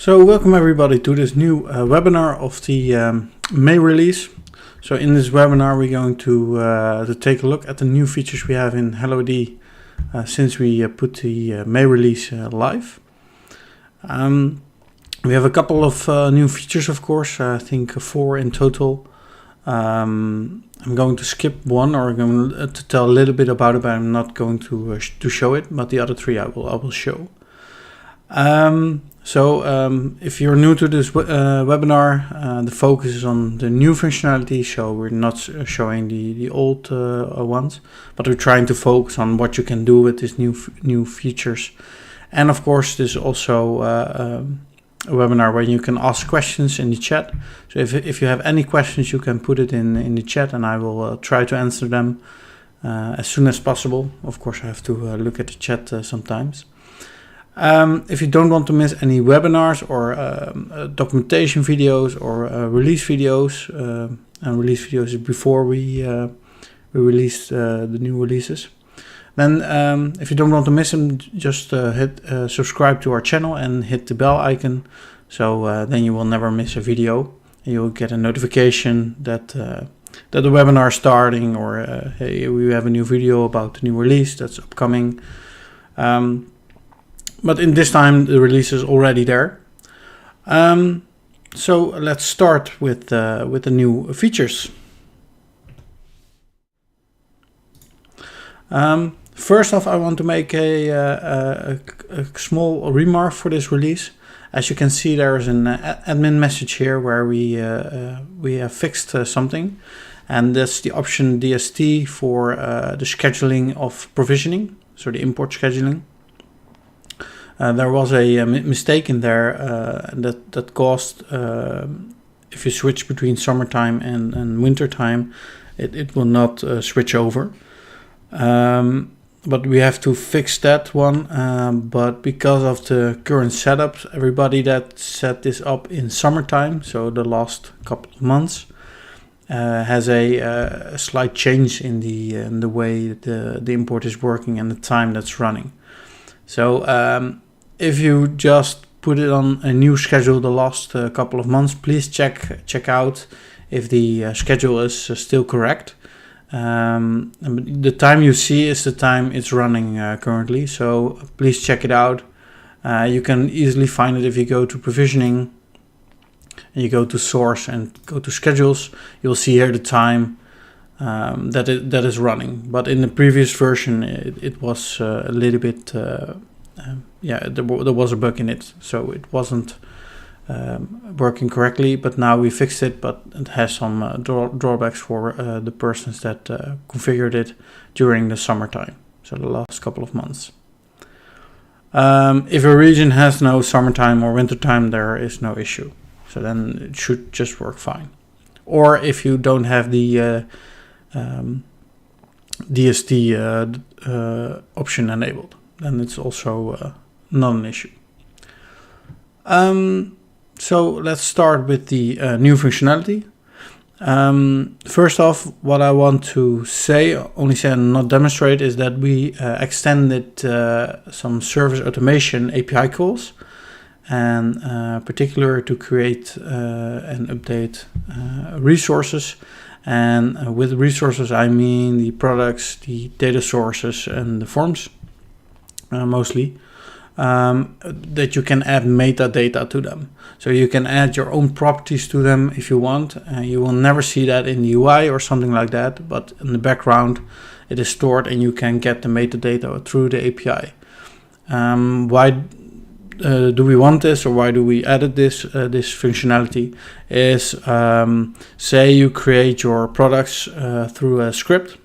So welcome everybody to this new webinar of the May release. So in this webinar we're going to take a look at the new features we have in HelloID since we put the May release live. We have a couple of new features, of course, I think 4 in total. I'm going to skip one, or I'm going to tell a little bit about it, but I'm not going to show it, but the other 3 I will show. If you're new to this webinar, the focus is on the new functionality, so we're not showing the old ones, but we're trying to focus on what you can do with these new features. And of course, this is also a webinar where you can ask questions in the chat. So if you have any questions, you can put it in the chat, and I will try to answer them as soon as possible. Of course, I have to look at the chat sometimes. If you don't want to miss any webinars or documentation videos or release videos, and release videos is before we release the new releases, then if you don't want to miss them, just hit subscribe to our channel and hit the bell icon. So then you will never miss a video. You'll get a notification that the webinar is starting, or hey, we have a new video about the new release that's upcoming. But in this time, the release is already there. So let's start with the new features. First off, I want to make a small remark for this release. As you can see, there is an admin message here where we have fixed something, and that's the option DST for the scheduling of provisioning, so the import scheduling. There was a mistake in there that caused, if you switch between summertime and wintertime, it will not switch over. But we have to fix that one. But because of the current setups, everybody that set this up in summertime, so the last couple of months, has a slight change in the way the import is working and the time that's running. So if you just put it on a new schedule the last couple of months, please check out if the schedule is still correct. The time you see is the time it's running currently, so please check it out. You can easily find it if you go to provisioning and you go to source and go to schedules. You'll see here the time that is running. But in the previous version, it was a little bit there was a bug in it, so it wasn't working correctly. But now we fixed it, but it has some drawbacks for the persons that configured it during the summertime, so the last couple of months. If a region has no summertime or wintertime, there is no issue, so then it should just work fine. Or if you don't have the DST option enabled, then it's also not an issue. So let's start with the new functionality. First off, what I want to say and not demonstrate, is that we extended some service automation API calls, and particular to create and update resources. And with resources, I mean the products, the data sources, and the forms, mostly, that you can add metadata to them. So you can add your own properties to them if you want. You will never see that in the UI or something like that, but in the background it is stored, and you can get the metadata through the API. Why do we want this, or why do we added this functionality? Is say you create your products through a script,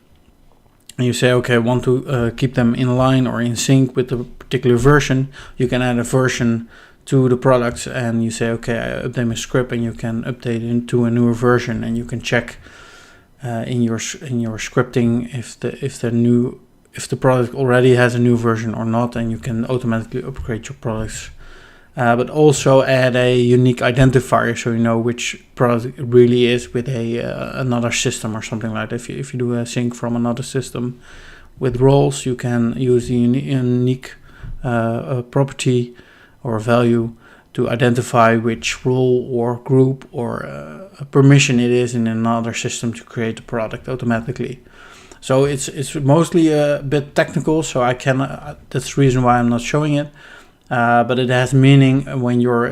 and you say, okay, I want to keep them in line or in sync with the particular version. You can add a version to the products, and you say, okay, I update my script, and you can update it into a newer version, and you can check in your scripting if the product already has a new version or not, and you can automatically upgrade your products. But also add a unique identifier, so you know which product it really is with another system or something like that. If you do a sync from another system with roles, you can use the unique property or value to identify which role or group or permission it is in another system to create the product automatically. So it's mostly a bit technical, so I can that's the reason why I'm not showing it. But it has meaning when you're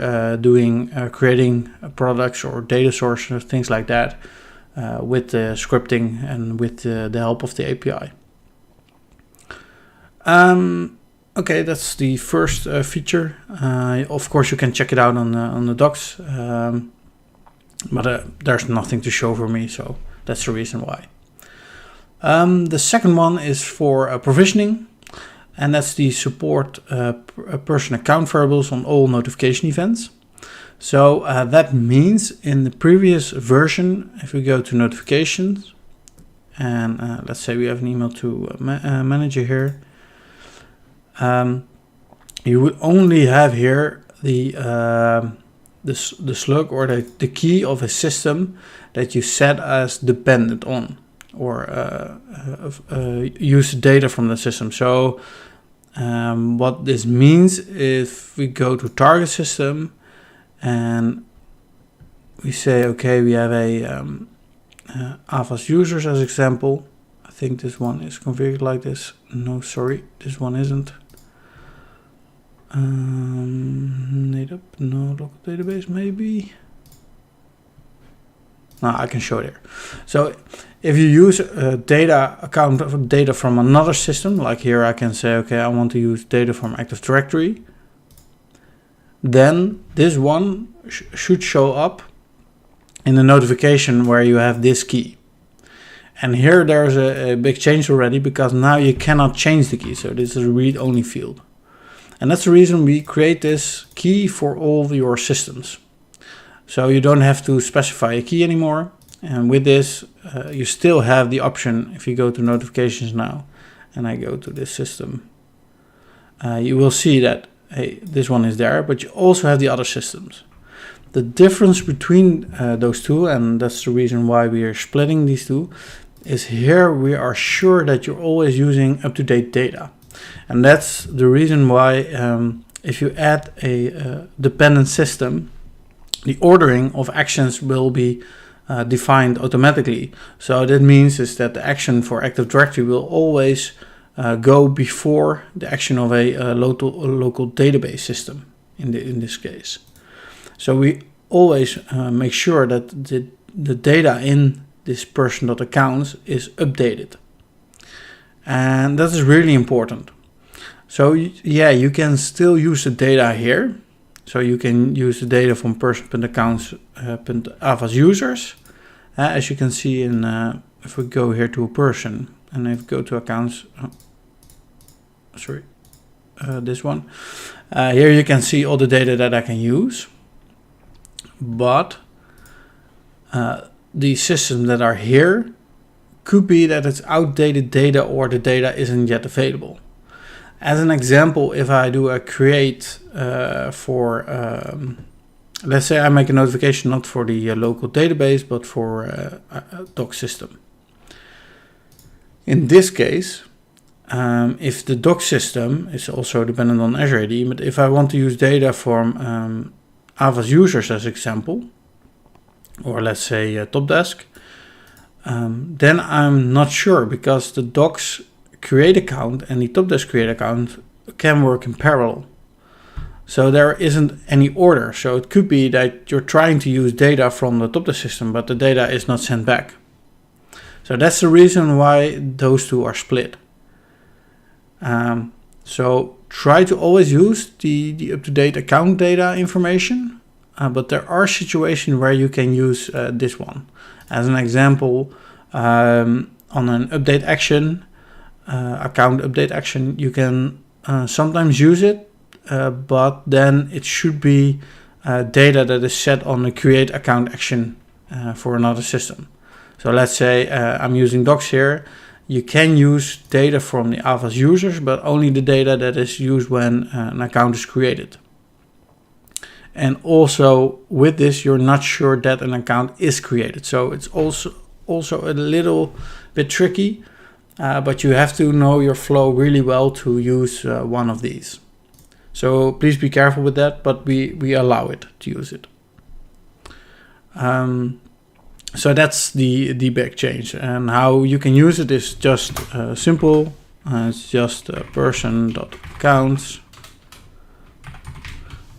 creating products or data sources, things like that, with the scripting and with the help of the API. Okay, that's the first feature. Of course, you can check it out on the docs, but there's nothing to show for me, so that's the reason why. The second one is for provisioning, and that's the support person account variables on all notification events. So that means in the previous version, if we go to notifications, and let's say we have an email to manager here, you would only have here the slug or the key of a system that you set as dependent on, or use data from the system. So what this means, if we go to target system and we say, okay, we have a Avast users as example. I think this one is configured like this. No, sorry, this one isn't. No, local database maybe. No, I can show there. So if you use a data from another system, like here I can say, okay, I want to use data from Active Directory, then this one should show up in the notification where you have this key. And here there's a big change already, because now you cannot change the key. So this is a read-only field. And that's the reason we create this key for all of your systems. So you don't have to specify a key anymore. And with this, you still have the option. If you go to notifications now, and I go to this system, you will see that, hey, this one is there, but you also have the other systems. The difference between those two, and that's the reason why we are splitting these two, is here we are sure that you're always using up-to-date data. And that's the reason why if you add a dependent system, the ordering of actions will be defined automatically. So that means is that the action for Active Directory will always go before the action of a local database system in this case. So we always make sure that the data in this person.accounts is updated. And that is really important. So yeah, you can still use the data here. So you can use the data from person.accounts.avast users. As you can see in, if we go here to a person, and if we go to accounts, this one. Here you can see all the data that I can use. But the systems that are here could be that it's outdated data or the data isn't yet available. As an example, if I do a create for, let's say I make a notification not for the local database, but for a doc system. In this case, if the doc system is also dependent on Azure AD, but if I want to use data from Avast users as example, or let's say Topdesk, then I'm not sure, because the docs create account and the Topdesk create account can work in parallel. So there isn't any order. So it could be that you're trying to use data from the Topdesk system, but the data is not sent back. So that's the reason why those two are split. So try to always use the up-to-date account data information, but there are situations where you can use this one. As an example, on an update action, account update action, you can sometimes use it, but then it should be data that is set on the create account action for another system. So let's say I'm using docs here. You can use data from the Avast users, but only the data that is used when an account is created. And also with this, you're not sure that an account is created. So it's also a little bit tricky, but you have to know your flow really well to use one of these. So please be careful with that, but we allow it to use it. So that's the big change, and how you can use it is just simple. It's just person.accounts.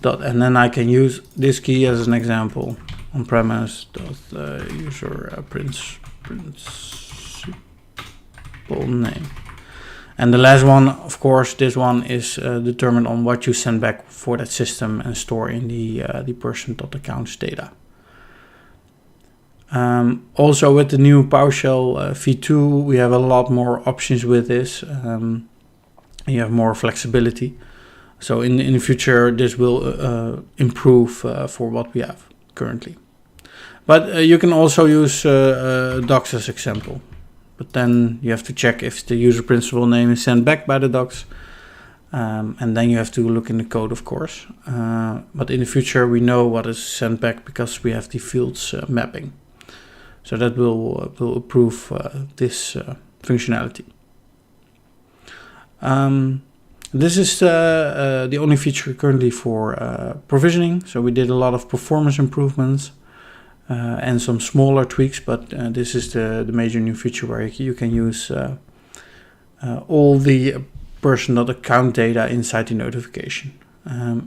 And then I can use this key as an example on premise user principal name. And the last one, of course, this one is determined on what you send back for that system and store in the person.accounts data. Also with the new PowerShell v2, we have a lot more options with this. You have more flexibility. So in the future, this will improve for what we have currently. But you can also use docs as example. But then you have to check if the user principal name is sent back by the docs. And then you have to look in the code, of course. But in the future, we know what is sent back because we have the fields mapping. So that will improve this functionality. This is the only feature currently for provisioning. So we did a lot of performance improvements and some smaller tweaks, but this is the major new feature where you can use all the person.account data inside the notification.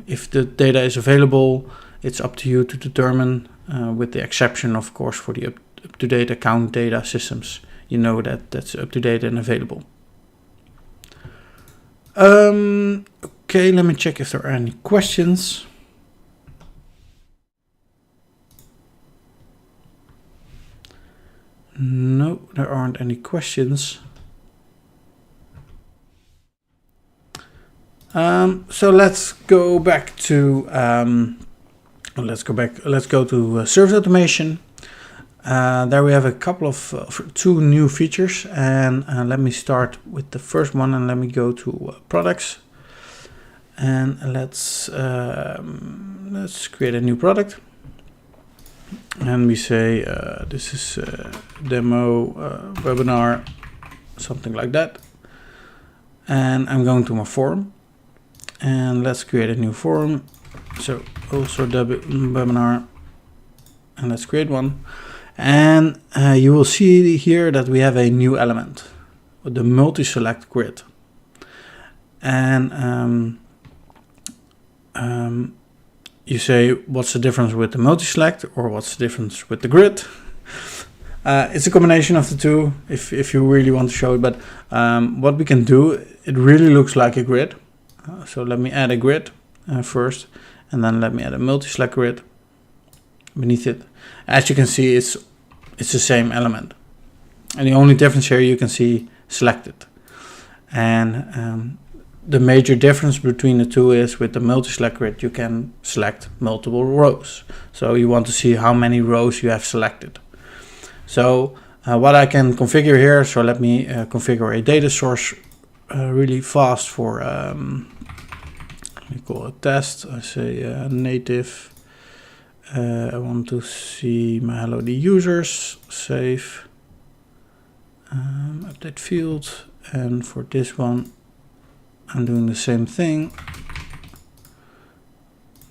If the data is available, it's up to you to determine, with the exception, of course, for the up-to-date account data systems. You know that that's up-to-date and available. Okay, let me check if there are any questions. No, there aren't any questions. So let's go back to let's go to service automation. There we have a couple of two new features, and let me start with the first one, and let me go to products, and let's create a new product, and we say this is demo webinar, something like that, and I'm going to my forum, and let's create a new forum. So also webinar, and let's create one. And you will see here that we have a new element, the multi-select grid. And you say, what's the difference with the multi-select, or what's the difference with the grid? It's a combination of the two, if you really want to show it. But what we can do, it really looks like a grid. So let me add a grid first, and then let me add a multi-select grid beneath it. As you can see, it's the same element, and the only difference here you can see selected. And the major difference between the two is with the multi-select grid you can select multiple rows. So you want to see how many rows you have selected. So what I can configure here, so let me configure a data source really fast for let me call it test. I say native. I want to see my HelloID users, save, update field, and for this one I'm doing the same thing,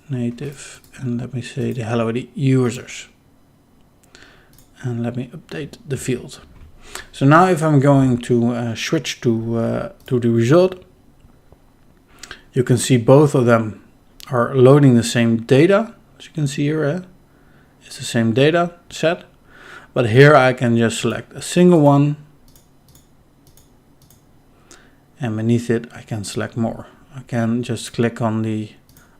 native, and let me say the HelloID users, and let me update the field. So now if I'm going to switch to the result, you can see both of them are loading the same data. As you can see here, it's the same data set, but here I can just select a single one, and beneath it I can select more. I can just click on the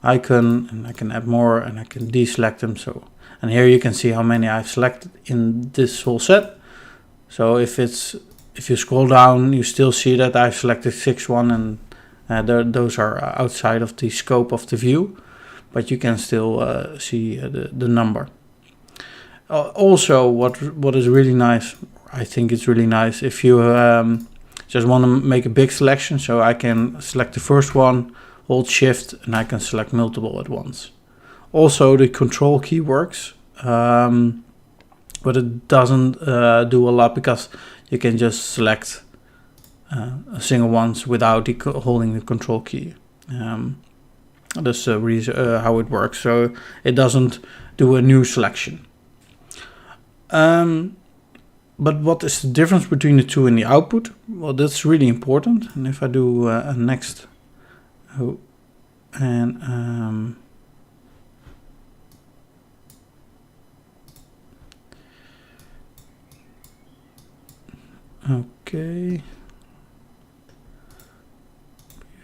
icon and I can add more, and I can deselect them. So, and here you can see how many I've selected in this whole set. So if you scroll down, you still see that I've selected 6-1, and those are outside of the scope of the view. But you can still see the number. Also, what is really nice, I think it's really nice, if you just want to make a big selection, so I can select the first one, hold shift, and I can select multiple at once. Also, the control key works, but it doesn't do a lot, because you can just select a single ones without holding the control key. That's the reason how it works. So it doesn't do a new selection. But what is the difference between the two in the output? Well, that's really important. And if I do a next, okay,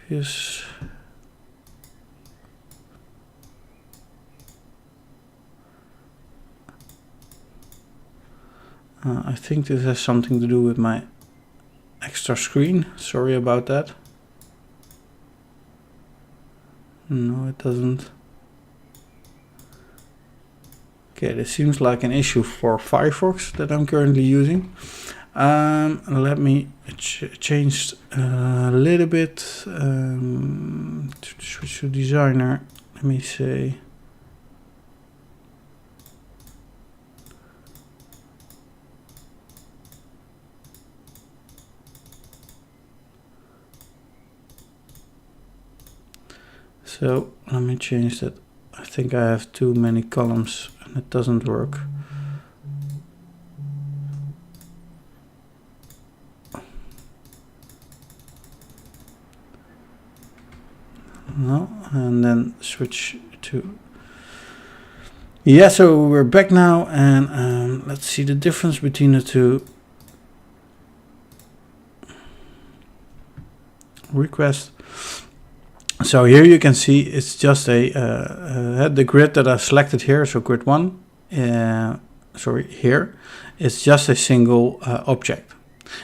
previous. I think this has something to do with my extra screen. Sorry about that. No, it doesn't. Okay, this seems like an issue for Firefox that I'm currently using. Let me change a little bit to switch to designer. Let me say. So let me change that. I think I have too many columns and it doesn't work. No, and then switch to. Yeah, so we're back now, and let's see the difference between the two. Request. So here you can see it's just the grid that I've selected here, so grid 1, here, it's just a single object.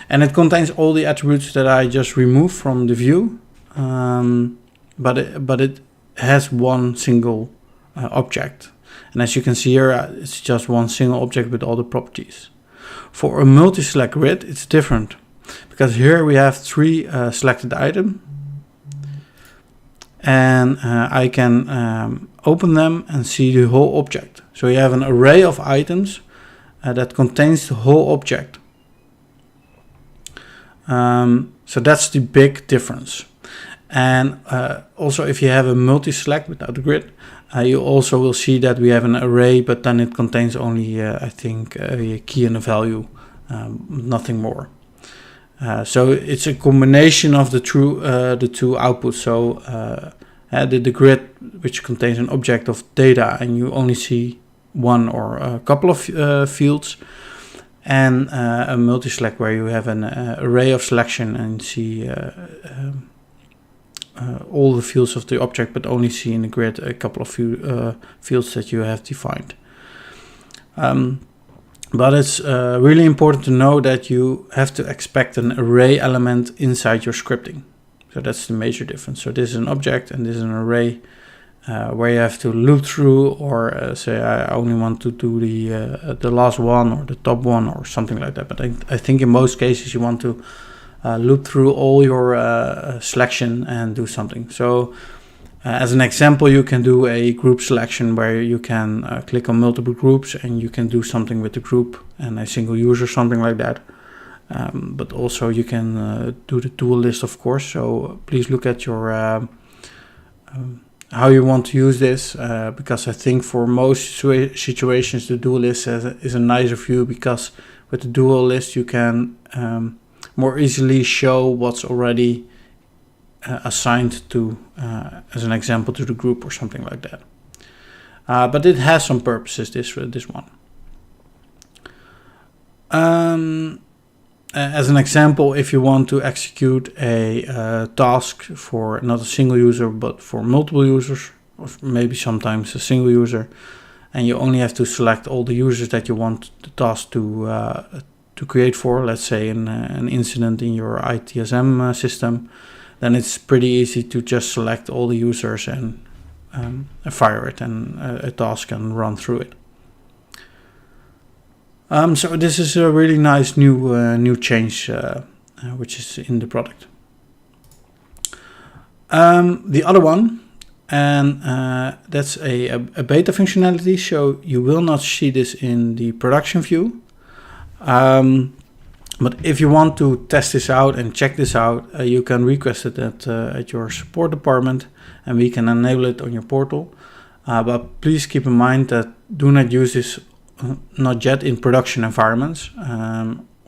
And it contains all the attributes that I just removed from the view, but it has one single object. And as you can see here, it's just one single object with all the properties. For a multi-select grid, it's different, because here we have 3 selected items. And I can open them and see the whole object. So you have an array of items that contains the whole object. So that's the big difference. And also if you have a multi-select without a grid, you also will see that we have an array, but then it contains only, I think, a key and a value, nothing more. So it's a combination of the two outputs. So the grid, which contains an object of data, and you only see one or a couple of fields, and a multi-select where you have an array of selection and see all the fields of the object, but only see in the grid a couple of fields that you have defined. But it's really important to know that you have to expect an array element inside your scripting. So that's the major difference. So this is an object and this is an array where you have to loop through, or say I only want to do the last one or the top one or something like that. But I think in most cases you want to loop through all your selection and do something. So as an example, you can do a group selection where you can click on multiple groups and you can do something with the group and a single user, something like that. But also you can do the tool list, of course. So please look at your how you want to use this, because I think for most situations the dual list is a nicer view, because with the dual list you can more easily show what's already assigned to, as an example, to the group or something like that. But it has some purposes, this one. As an example, if you want to execute a task for not a single user but for multiple users, or maybe sometimes a single user, and you only have to select all the users that you want the task to create for, let's say an incident in your ITSM system, then it's pretty easy to just select all the users and fire it, and a task can run through it. So this is a really nice new change which is in the product. The other one, and that's a beta functionality, so you will not see this in the production view. But if you want to test this out and check this out, you can request it at your support department, and we can enable it on your portal. But please keep in mind that do not use this not yet in production environments,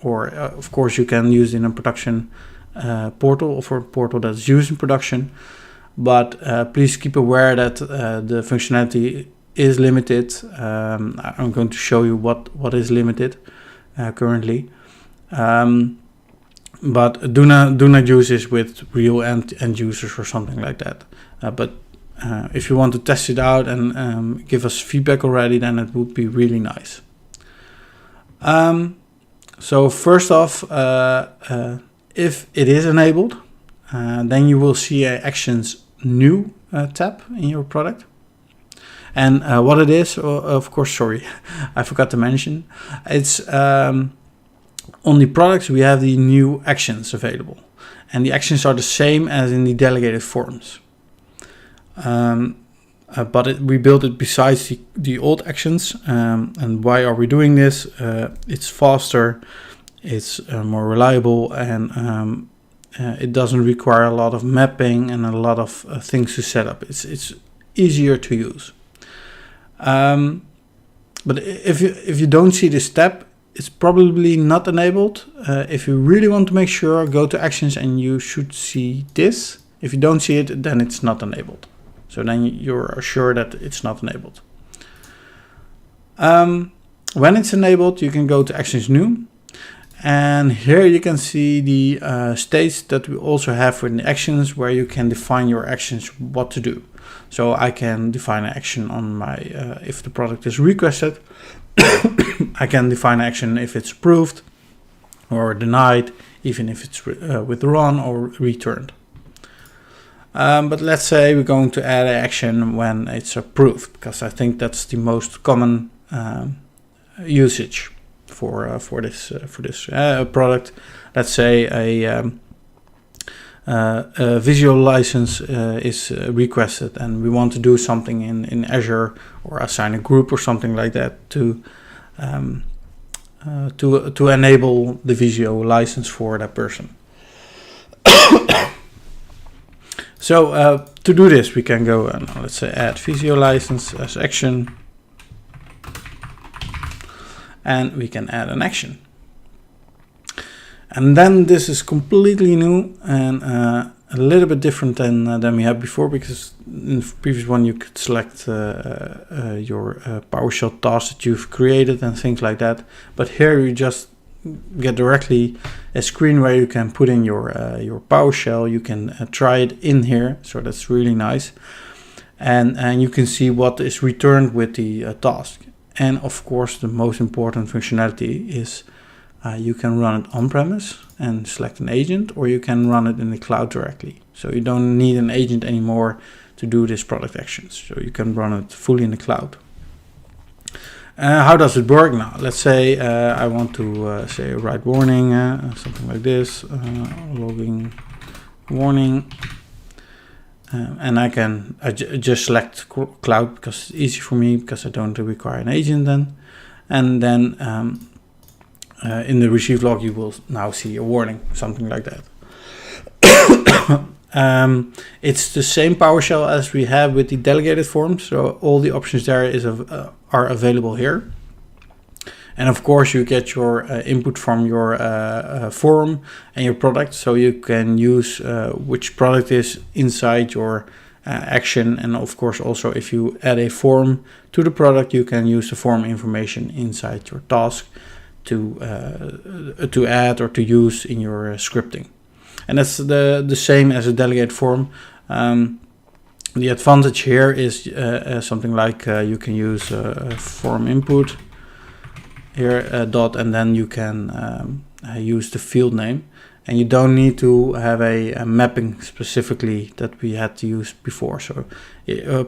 or of course you can use it in a production portal, or for a portal that's used in production. But please keep aware that the functionality is limited. I'm going to show you what is limited currently. But do not use this with real end users or something like that. But if you want to test it out and give us feedback already, then it would be really nice. So first off, if it is enabled, then you will see a Actions New tab in your product. And what it is, of course, sorry, I forgot to mention, it's on the products we have the new actions available, and the actions are the same as in the delegated forms. But we built it besides the old actions. And why are we doing this? It's faster, it's more reliable, and it doesn't require a lot of mapping and a lot of things to set up. It's easier to use. But if you don't see this tab, it's probably not enabled. If you really want to make sure, go to Actions and you should see this. If you don't see it, then it's not enabled. So then you're sure that it's not enabled. When it's enabled, you can go to Actions New. And here you can see the states that we also have for the actions, where you can define your actions, what to do. So I can define an action on my, if the product is requested. I can define action if it's approved or denied, even if it's withdrawn or returned. But let's say we're going to add an action when it's approved, because I think that's the most common usage for this product. Let's say a visual license is requested, and we want to do something in Azure, or assign a group or something like that to enable the visual license for that person. So to do this, we can go and let's say add visual license as action, and we can add an action. And then this is completely new and a little bit different than we had before, because in the previous one you could select your PowerShell tasks that you've created and things like that. But here you just get directly a screen where you can put in your PowerShell. You can try it in here, so that's really nice. And you can see what is returned with the task. And of course, the most important functionality is you can run it on-premise and select an agent, or you can run it in the cloud directly. So you don't need an agent anymore to do this product actions. So you can run it fully in the cloud. How does it work now? Let's say I want to say write warning, something like this, logging warning. And I can just select cloud because it's easy for me, because I don't require an agent then. And then in the received log, you will now see a warning, something like that. It's the same PowerShell as we have with the delegated forms, so all the options there are available here. And of course, you get your input from your form and your product, so you can use which product is inside your action. And of course, also if you add a form to the product, you can use the form information inside your task to add or to use in your scripting. And that's the same as a delegated form. The advantage here is something like you can use form input here dot, and then you can use the field name, and you don't need to have a mapping specifically that we had to use before. So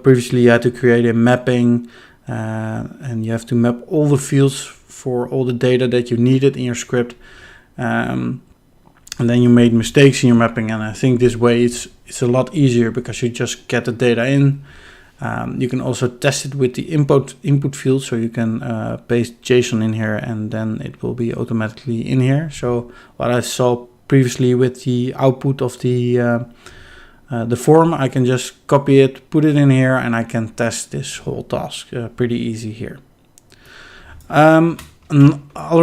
previously you had to create a mapping, and you have to map all the fields for all the data that you needed in your script, and then you made mistakes in your mapping. And I think this way it's a lot easier, because you just get the data in, You can also test it with the input field, so you can paste JSON in here and then it will be automatically in here. So what I saw previously with the output of the form, I can just copy it, put it in here, and I can test this whole task pretty easy here. Another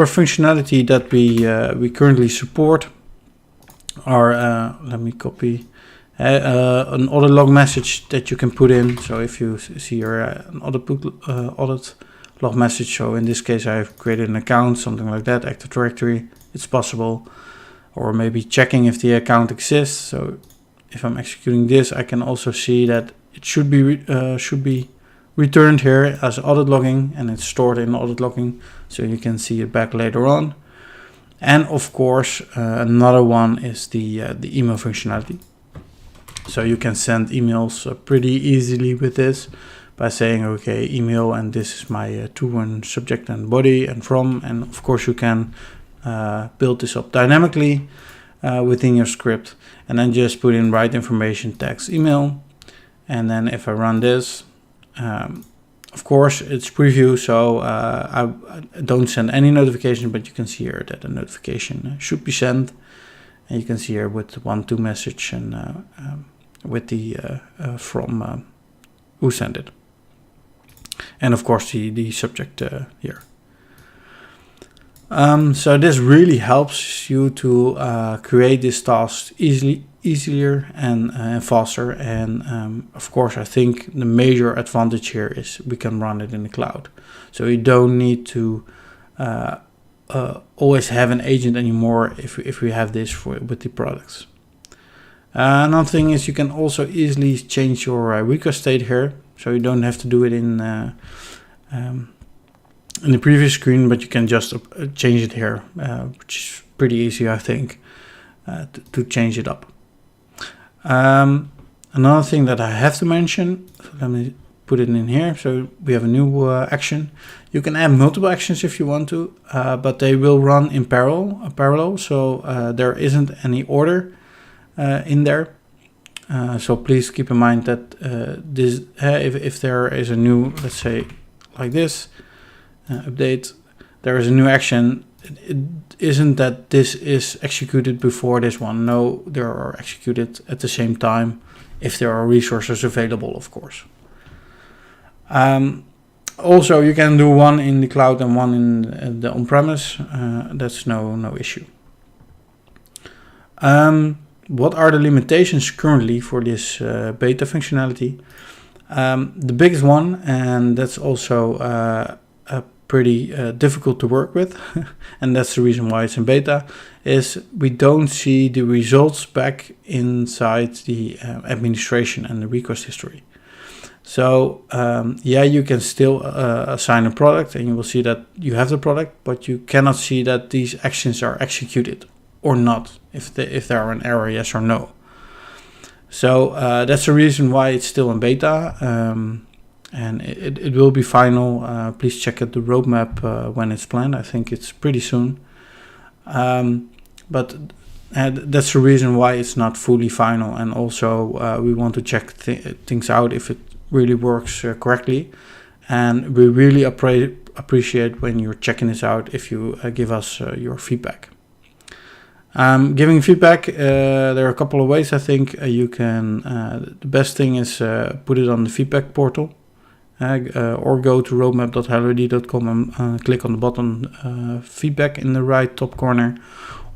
functionality that we currently support are, let me copy, an audit log message that you can put in. So if you see your an audit log message, so in this case I've created an account, something like that, Active Directory, it's possible. Or maybe checking if the account exists. So if I'm executing this, I can also see that it should be returned here as audit logging, and it's stored in audit logging, so you can see it back later on. And of course, another one is the email functionality. So you can send emails pretty easily with this by saying, okay, email, and this is my to and subject and body and from, and of course you can build this up dynamically within your script, and then just put in right information, text, email. And then if I run this, of course it's preview, so I don't send any notification, but you can see here that a notification should be sent, and you can see here with the 1-2 message and with the from who sent it, and of course the subject here. So this really helps you to create this task easier and faster. And of course, I think the major advantage here is we can run it in the cloud. So you don't need to always have an agent anymore if we have this with the products. Another thing is you can also easily change your request state here. So you don't have to do it in the previous screen, but you can just change it here, which is pretty easy, I think, to change it up. Another thing that I have to mention, so let me put it in here. So we have a new action. You can add multiple actions if you want to, but they will run in parallel. So there isn't any order in there. So please keep in mind that this, if there is a new, let's say like this, update, there is a new action. It isn't that this is executed before this one. No, they are executed at the same time if there are resources available, of course. Also, you can do one in the cloud and one in the on-premise. That's no issue. What are the limitations currently for this beta functionality? The biggest one, and that's also pretty difficult to work with, and that's the reason why it's in beta, is we don't see the results back inside the administration and the request history. So yeah, you can still assign a product and you will see that you have the product, but you cannot see that these actions are executed or not, if there are an error, yes or no. So that's the reason why it's still in beta. And it will be final. Please check out the roadmap when it's planned. I think it's pretty soon. But that's the reason why it's not fully final. And also we want to check things out if it really works correctly. And we really appreciate when you're checking this out if you give us your feedback. Giving feedback, there are a couple of ways I think you can. The best thing is put it on the feedback portal. Or go to roadmap.helloid.com and click on the button feedback in the right top corner,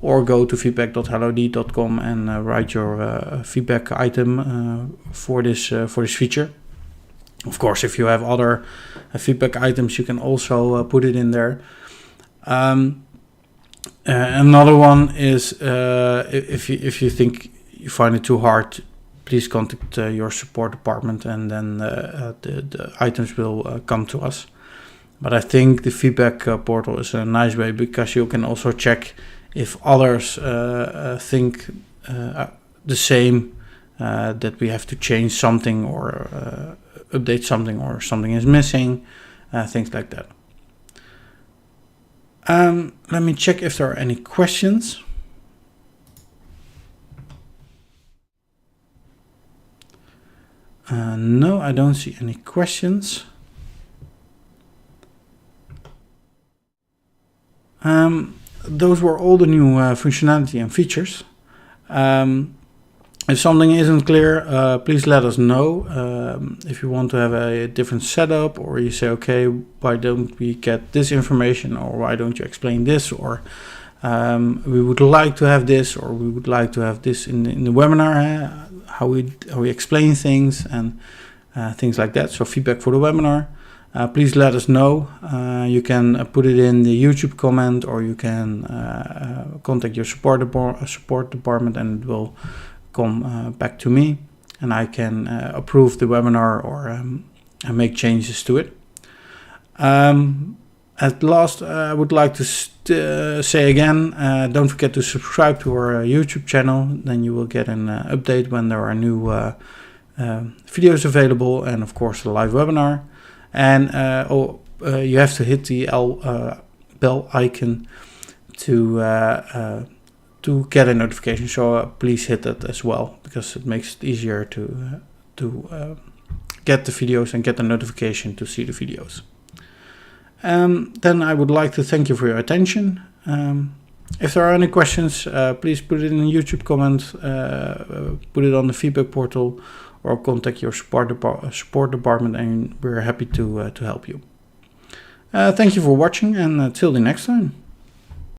or go to feedback.helloid.com and write your feedback item for this feature. Of course, if you have other feedback items, you can also put it in there. Another one is if you think you find it too hard, please contact your support department, and then the items will come to us. But I think the feedback portal is a nice way, because you can also check if others think the same, that we have to change something or update something, or something is missing, things like that. Let me check if there are any questions. No, I don't see any questions. Those were all the new functionality and features. If something isn't clear, please let us know. If you want to have a different setup, or you say, okay, why don't we get this information, or why don't you explain this, or we would like to have this, or we would like to have this in the webinar, how we explain things and things like that. So feedback for the webinar. Please let us know. You can put it in the YouTube comment, or you can contact your support department, and it will come back to me, and I can approve the webinar or make changes to it. At last, I would like to say again, don't forget to subscribe to our YouTube channel. Then you will get an update when there are new videos available, and of course the live webinar. And you have to hit the bell icon to get a notification. So please hit that as well, because it makes it easier to get the videos and get the notification to see the videos. Then I would like to thank you for your attention. If there are any questions, please put it in the YouTube comment, put it on the feedback portal, or contact your support department, and we're happy to help you. Thank you for watching, and till the next time.